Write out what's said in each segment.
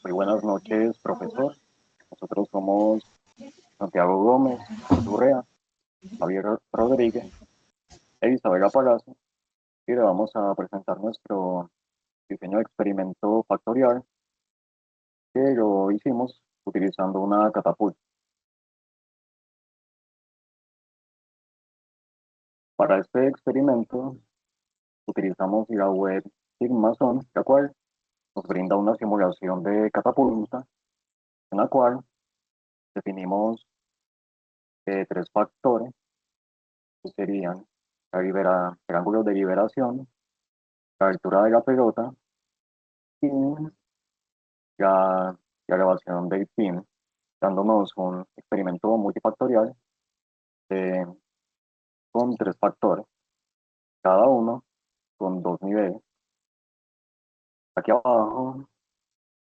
Muy buenas noches, profesor. Nosotros somos Santiago Gómez, Urrea, Javier Rodríguez e Isabela Palacio y le vamos a presentar nuestro diseño de experimento factorial que lo hicimos utilizando una catapulta. Para este experimento utilizamos la web Sigmason, la cual nos brinda una simulación de catapulta en la cual definimos tres factores que serían el ángulo de liberación, la altura de la pelota y la elevación del pin, dándonos un experimento multifactorial eh, con tres factores, cada uno con dos niveles. Aquí abajo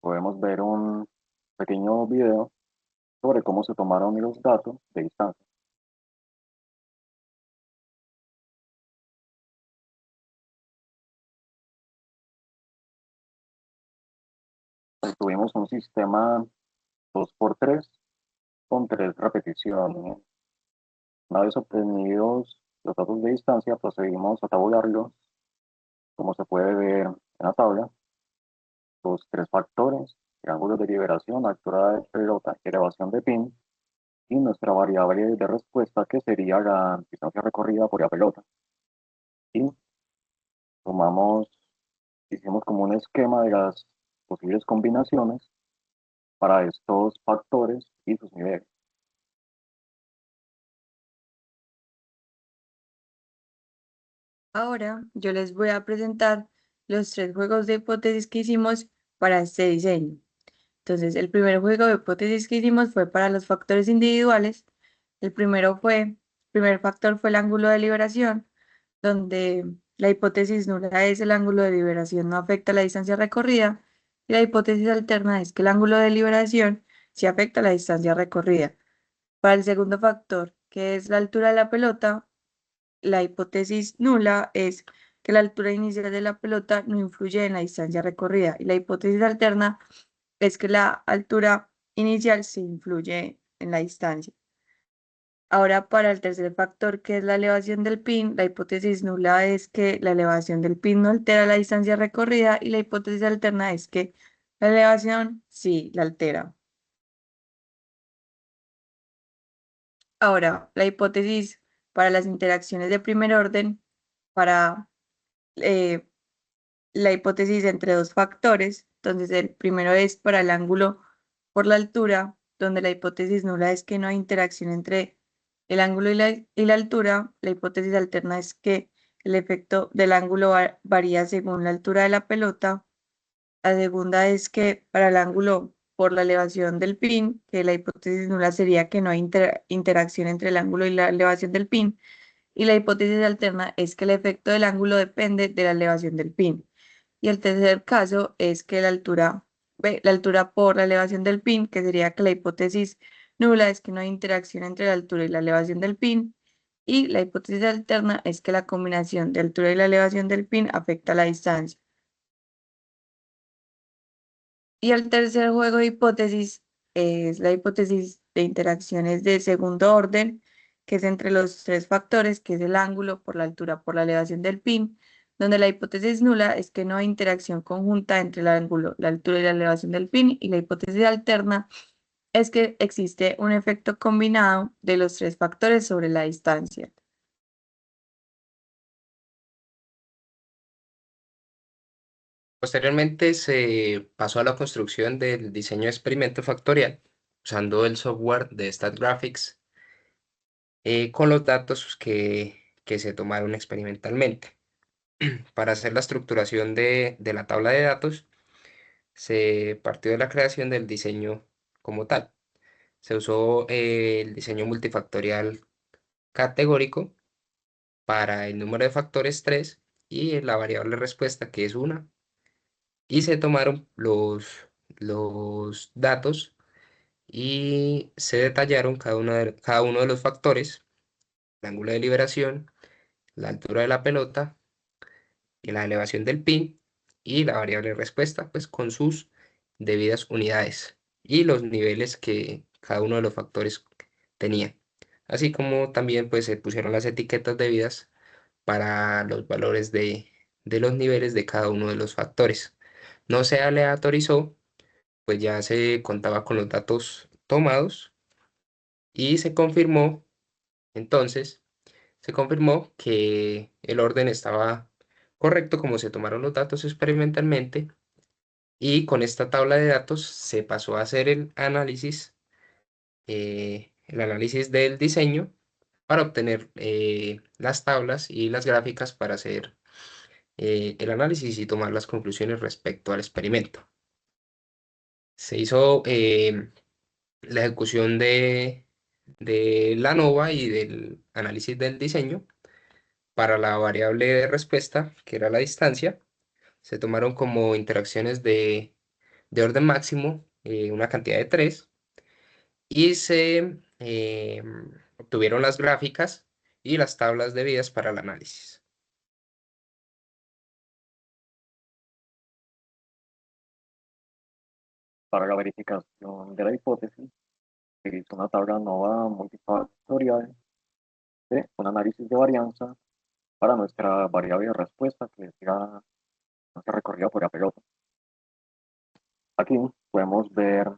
podemos ver un pequeño video sobre cómo se tomaron los datos de distancia. Tuvimos un sistema 2x3 con tres repeticiones. Una vez obtenidos los datos de distancia, procedimos a tabularlos, como se puede ver en la tabla. Los tres factores, triángulo de liberación, altura de pelota y elevación de pin, y nuestra variable de respuesta que sería la distancia recorrida por la pelota. Y hicimos como un esquema de las posibles combinaciones para estos factores y sus niveles. Ahora yo les voy a presentar los tres juegos de hipótesis que hicimos para este diseño. Entonces, el primer juego de hipótesis que hicimos fue para los factores individuales. El primer factor fue el ángulo de liberación, donde la hipótesis nula es el ángulo de liberación no afecta la distancia recorrida, y la hipótesis alterna es que el ángulo de liberación sí afecta la distancia recorrida. Para el segundo factor, que es la altura de la pelota, la hipótesis nula es que la altura inicial de la pelota no influye en la distancia recorrida, y la hipótesis alterna es que la altura inicial sí influye en la distancia. Ahora, para el tercer factor, que es la elevación del pin, la hipótesis nula es que la elevación del pin no altera la distancia recorrida, y la hipótesis alterna es que la elevación sí la altera. Ahora, la hipótesis para las interacciones de primer orden, para eh, la hipótesis entre dos factores. Entonces, el primero es para el ángulo por la altura, donde la hipótesis nula es que no hay interacción entre el ángulo y la altura. La hipótesis alterna es que el efecto del ángulo varía según la altura de la pelota. La segunda es que para el ángulo por la elevación del pin, que la hipótesis nula sería que no hay interacción entre el ángulo y la elevación del pin. Y la hipótesis alterna es que el efecto del ángulo depende de la elevación del pin. Y el tercer caso es que la altura por la elevación del pin, que sería que la hipótesis nula es que no hay interacción entre la altura y la elevación del pin. Y la hipótesis alterna es que la combinación de altura y la elevación del pin afecta la distancia. Y el tercer juego de hipótesis es la hipótesis de interacciones de segundo orden, que es entre los tres factores, que es el ángulo por la altura por la elevación del pin, donde la hipótesis nula es que no hay interacción conjunta entre el ángulo, la altura y la elevación del pin, y la hipótesis alterna es que existe un efecto combinado de los tres factores sobre la distancia. Posteriormente se pasó a la construcción del diseño de experimento factorial usando el software de StatGraphics con los datos que se tomaron experimentalmente. Para hacer la estructuración de la tabla de datos, se partió de la creación del diseño como tal. Se usó el diseño multifactorial categórico para el número de factores 3 y la variable respuesta que es 1. Y se tomaron los datos y se detallaron cada uno de los factores, el ángulo de liberación, la altura de la pelota y la elevación del pin y la variable respuesta, pues con sus debidas unidades y los niveles que cada uno de los factores tenía. Así como también pues se pusieron las etiquetas debidas para los valores de los niveles de cada uno de los factores. No se aleatorizó, pues ya se contaba con los datos tomados y se confirmó, entonces, se confirmó que el orden estaba correcto como se tomaron los datos experimentalmente y con esta tabla de datos se pasó a hacer el análisis del diseño para obtener las tablas y las gráficas para hacer el análisis y tomar las conclusiones respecto al experimento. Se hizo la ejecución de la ANOVA y del análisis del diseño para la variable de respuesta, que era la distancia. Se tomaron como interacciones de orden máximo, una cantidad de 3, y se obtuvieron las gráficas y las tablas debidas para el análisis. Para la verificación de la hipótesis, se hizo una tabla ANOVA multifactorial de un análisis de varianza para nuestra variable de respuesta, que decía nuestra recorrida por la pelota. Aquí podemos ver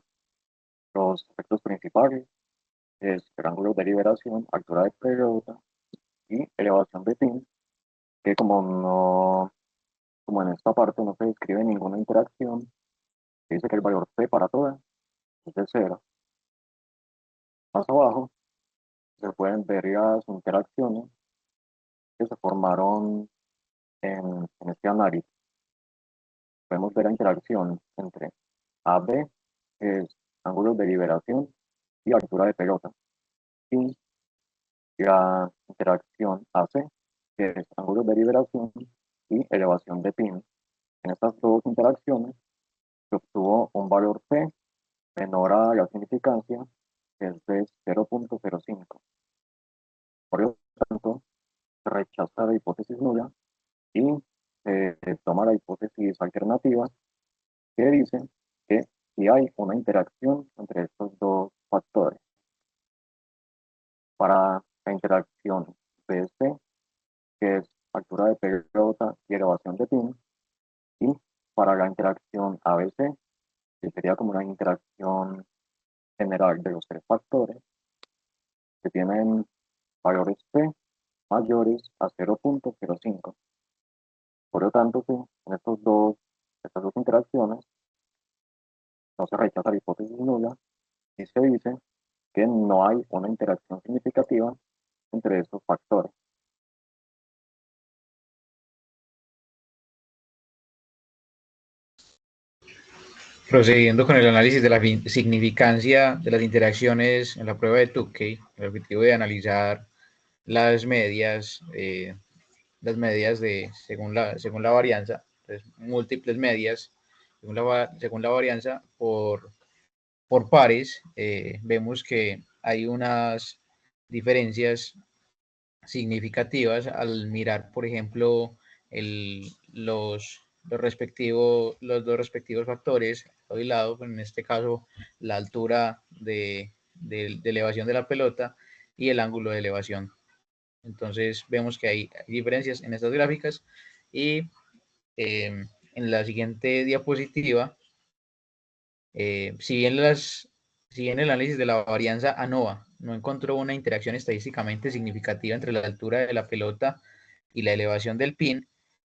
los efectos principales, es el ángulo de liberación, altura de pelota y elevación de pin, que como en esta parte no se describe ninguna interacción, se dice que el valor P para todas es de 0. Más abajo se pueden ver las interacciones que se formaron en este análisis. Podemos ver la interacción entre AB, que es ángulo de liberación y altura de pelota, y la interacción AC, que es ángulo de liberación y elevación de pin. En estas dos interacciones se obtuvo un valor P menor a la significancia, que es de 0.05. Por lo tanto, se rechaza la hipótesis nula y se toma la hipótesis alternativa, que dice que si hay una interacción entre estos dos factores. Para la interacción BC, que es altura de pelota y elevación de pin, y para la interacción ABC, que sería como una interacción general de los tres factores, que tienen valores P mayores a 0.05. Por lo tanto, sí, en estas dos interacciones no se rechaza la hipótesis nula y se dice que no hay una interacción significativa entre estos factores. Procediendo con el análisis de la significancia de las interacciones en la prueba de Tukey, el objetivo de analizar las medias según la varianza, entonces, múltiples medias según la varianza por pares, vemos que hay unas diferencias significativas al mirar, por ejemplo, los dos respectivos factores a un lado, en este caso la altura de elevación de la pelota y el ángulo de elevación. Entonces vemos que hay diferencias en estas gráficas y en la siguiente diapositiva, si bien el análisis de la varianza ANOVA no encontró una interacción estadísticamente significativa entre la altura de la pelota y la elevación del pin,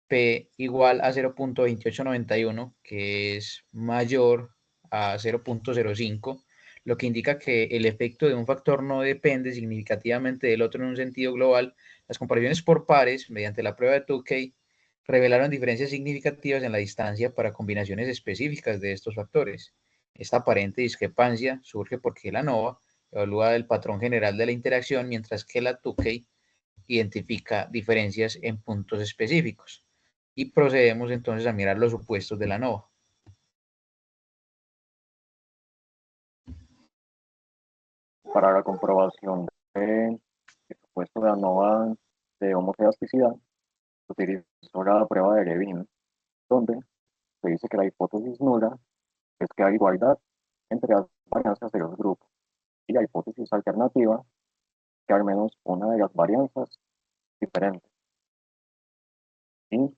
P igual a 0.2891, que es mayor a 0.05, lo que indica que el efecto de un factor no depende significativamente del otro en un sentido global. Las comparaciones por pares mediante la prueba de Tukey revelaron diferencias significativas en la distancia para combinaciones específicas de estos factores. Esta aparente discrepancia surge porque la ANOVA evalúa el patrón general de la interacción, mientras que la Tukey identifica diferencias en puntos específicos. Y procedemos entonces a mirar los supuestos de la ANOVA. Para la comprobación del supuesto de ANOVA de homoelasticidad, se utilizó la prueba de Levin, donde se dice que la hipótesis nula es que hay igualdad entre las varianzas de los grupos, y la hipótesis alternativa que al menos una de las varianzas es diferente. Y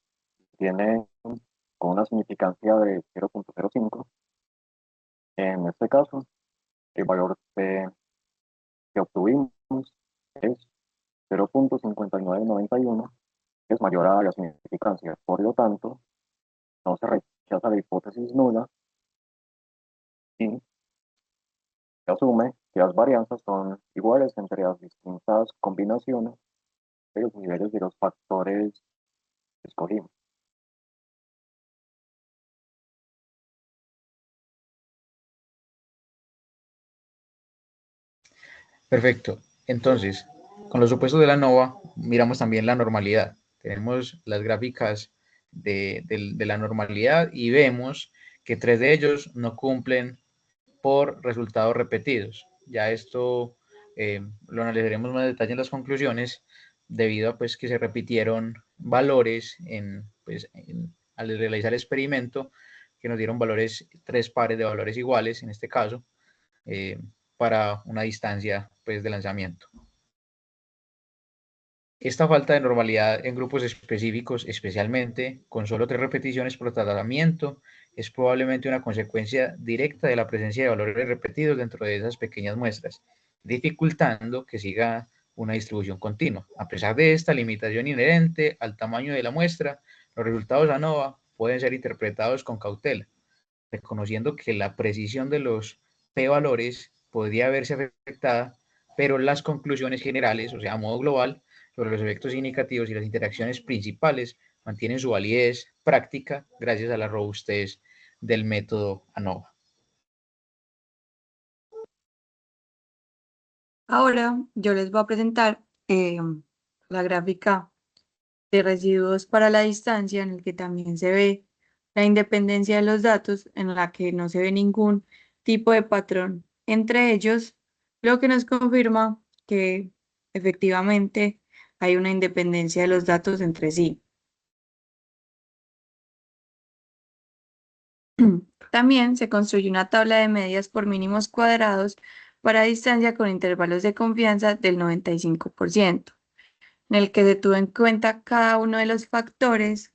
tiene con una significancia de 0.05. En este caso, el valor que obtuvimos es 0.5991, que es mayor a la significancia. Por lo tanto, no se rechaza la hipótesis nula y se asume que las varianzas son iguales entre las distintas combinaciones de los niveles de los factores que escogimos. Perfecto. Entonces, con los supuestos de la ANOVA, miramos también la normalidad. Tenemos las gráficas de la normalidad y vemos que 3 de ellos no cumplen por resultados repetidos. Ya esto lo analizaremos más en detalle en las conclusiones, debido a pues, que se repitieron valores al realizar el experimento, que nos dieron valores, 3 pares de valores iguales, en este caso, para una distancia pues, de lanzamiento. Esta falta de normalidad en grupos específicos, especialmente con solo 3 repeticiones por tratamiento, es probablemente una consecuencia directa de la presencia de valores repetidos dentro de esas pequeñas muestras, dificultando que siga una distribución continua. A pesar de esta limitación inherente al tamaño de la muestra, los resultados ANOVA pueden ser interpretados con cautela, reconociendo que la precisión de los p-valores podría verse afectada, pero las conclusiones generales, o sea, a modo global, sobre los efectos significativos y las interacciones principales mantienen su validez práctica gracias a la robustez del método ANOVA. Ahora yo les voy a presentar la gráfica de residuos para la distancia, en el que también se ve la independencia de los datos, en la que no se ve ningún tipo de patrón entre ellos, lo que nos confirma que efectivamente hay una independencia de los datos entre sí. También se construye una tabla de medias por mínimos cuadrados para distancia con intervalos de confianza del 95%, en el que se tuvo en cuenta cada uno de los factores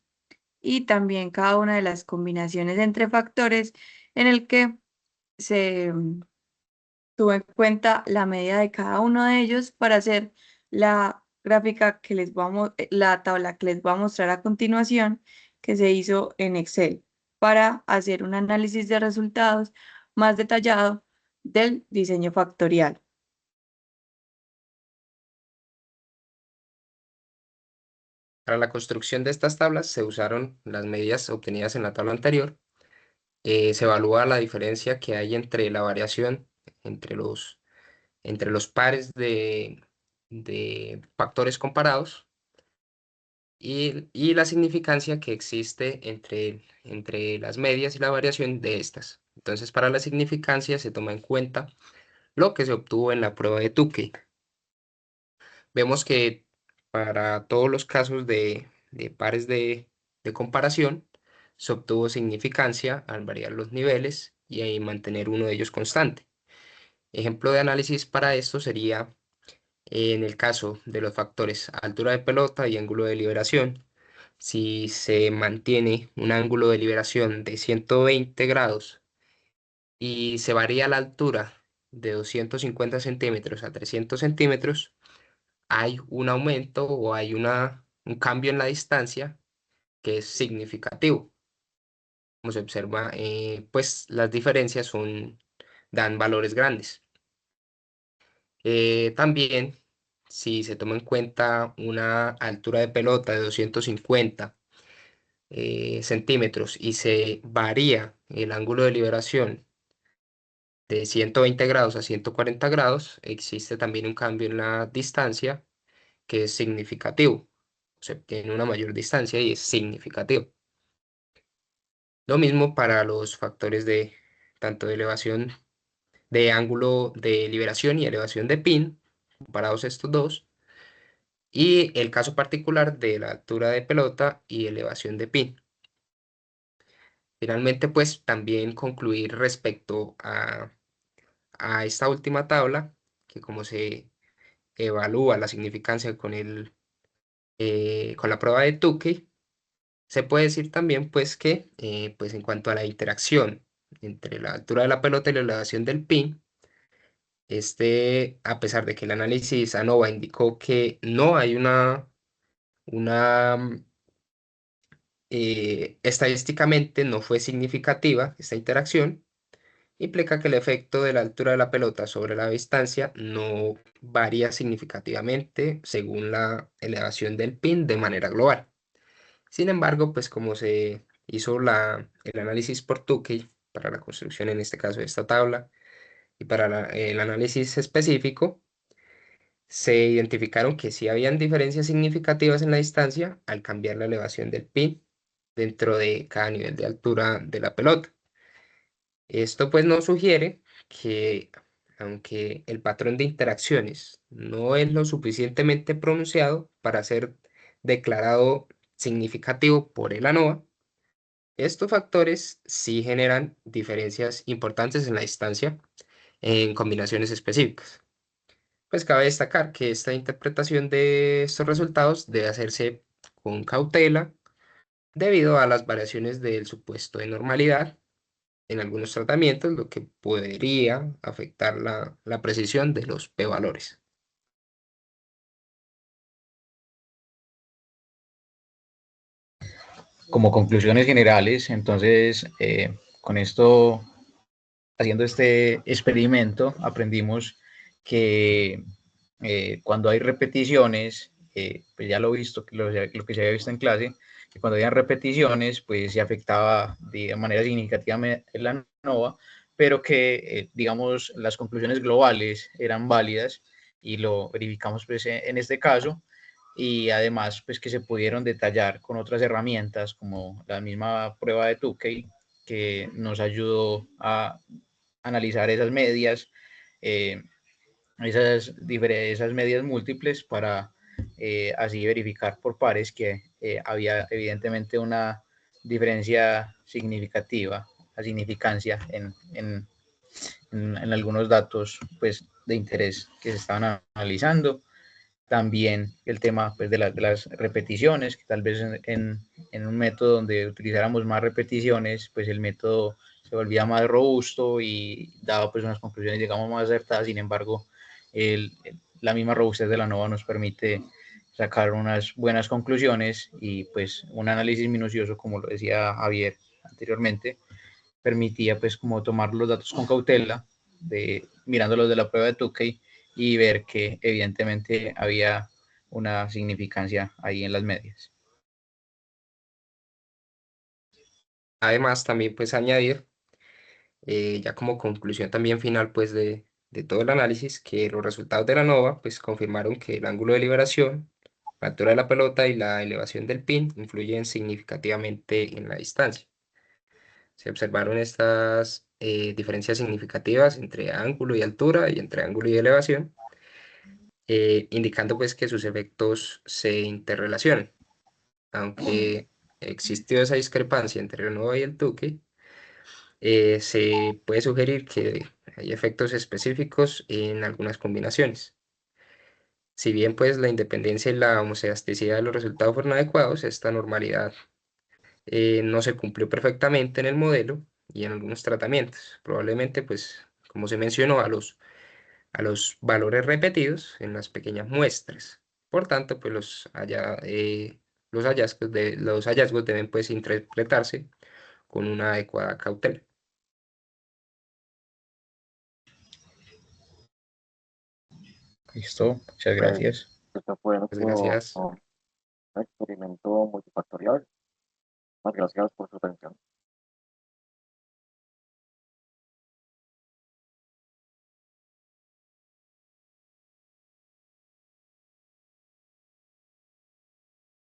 y también cada una de las combinaciones entre factores, en el que se tuvo en cuenta la medida de cada uno de ellos para hacer la gráfica que les vamos, la tabla que les voy a mostrar a continuación, que se hizo en Excel para hacer un análisis de resultados más detallado del diseño factorial. Para la construcción de estas tablas se usaron las medidas obtenidas en la tabla anterior. Se evalúa la diferencia que hay entre la variación entre los pares de factores comparados y la significancia que existe entre las medias y la variación de estas. Entonces, para la significancia se toma en cuenta lo que se obtuvo en la prueba de Tukey. Vemos que para todos los casos de pares de comparación, se obtuvo significancia al variar los niveles y ahí mantener uno de ellos constante. Ejemplo de análisis para esto sería en el caso de los factores altura de pelota y ángulo de liberación. Si se mantiene un ángulo de liberación de 120 grados y se varía la altura de 250 centímetros a 300 centímetros, hay un aumento o hay un cambio en la distancia que es significativo. Como se observa, pues las diferencias dan valores grandes. También, si se toma en cuenta una altura de pelota de 250 centímetros y se varía el ángulo de liberación de 120 grados a 140 grados, existe también un cambio en la distancia que es significativo. Se obtiene una mayor distancia y es significativo. Lo mismo para los factores de tanto de elevación de ángulo de liberación y elevación de pin, comparados estos dos, y el caso particular de la altura de pelota y elevación de pin. Finalmente, pues también concluir respecto a esta última tabla, que como se evalúa la significancia con la prueba de Tukey, se puede decir también pues que pues en cuanto a la interacción entre la altura de la pelota y la elevación del pin, a pesar de que el análisis ANOVA indicó que no hay una estadísticamente no fue significativa esta interacción, implica que el efecto de la altura de la pelota sobre la distancia no varía significativamente según la elevación del pin de manera global. Sin embargo, pues como se hizo el análisis por Tukey para la construcción, en este caso de esta tabla, y para el análisis específico, se identificaron que sí habían diferencias significativas en la distancia al cambiar la elevación del pin dentro de cada nivel de altura de la pelota. Esto pues nos sugiere que aunque el patrón de interacciones no es lo suficientemente pronunciado para ser declarado significativo por el ANOVA, estos factores sí generan diferencias importantes en la distancia en combinaciones específicas. Pues cabe destacar que esta interpretación de estos resultados debe hacerse con cautela debido a las variaciones del supuesto de normalidad en algunos tratamientos, lo que podría afectar la precisión de los p-valores. Como conclusiones generales, entonces, con esto, haciendo este experimento, aprendimos que cuando hay repeticiones, pues ya lo visto, lo que se había visto en clase, que cuando había repeticiones, pues se afectaba de manera significativa en la ANOVA, pero que, digamos, las conclusiones globales eran válidas y lo verificamos pues, en este caso, y además pues que se pudieron detallar con otras herramientas como la misma prueba de Tukey, que nos ayudó a analizar esas medias, eh, esas medias múltiples para así verificar por pares que había evidentemente una diferencia significativa, la significancia en algunos datos pues, de interés que se estaban analizando. También el tema pues, de las repeticiones, que tal vez en un método donde utilizáramos más repeticiones, pues el método se volvía más robusto y daba pues unas conclusiones, digamos, más acertadas. Sin embargo, la misma robustez de la ANOVA nos permite sacar unas buenas conclusiones y pues un análisis minucioso, como lo decía Javier anteriormente, permitía pues como tomar los datos con cautela, mirándolos de la prueba de Tukey y ver que evidentemente había una significancia ahí en las medias. Además, también pues añadir, ya como conclusión también final pues de todo el análisis, que los resultados de la ANOVA pues confirmaron que el ángulo de liberación, la altura de la pelota y la elevación del pin influyen significativamente en la distancia. Se observaron estas diferencias significativas entre ángulo y altura y entre ángulo y elevación, indicando pues que sus efectos se interrelacionan. Aunque existió esa discrepancia entre el ANOVA y el Tukey, se puede sugerir que hay efectos específicos en algunas combinaciones. Si bien pues la independencia y la homocedasticidad de los resultados fueron adecuados, esta normalidad no se cumplió perfectamente en el modelo y en algunos tratamientos. Probablemente pues como se mencionó a los valores repetidos en las pequeñas muestras. Por tanto pues los hallazgos deben pues interpretarse con una adecuada cautela. Listo, muchas Pues, gracias. esto fue Muchas nuestro gracias. experimento multifactorial. Muchas gracias por su atención.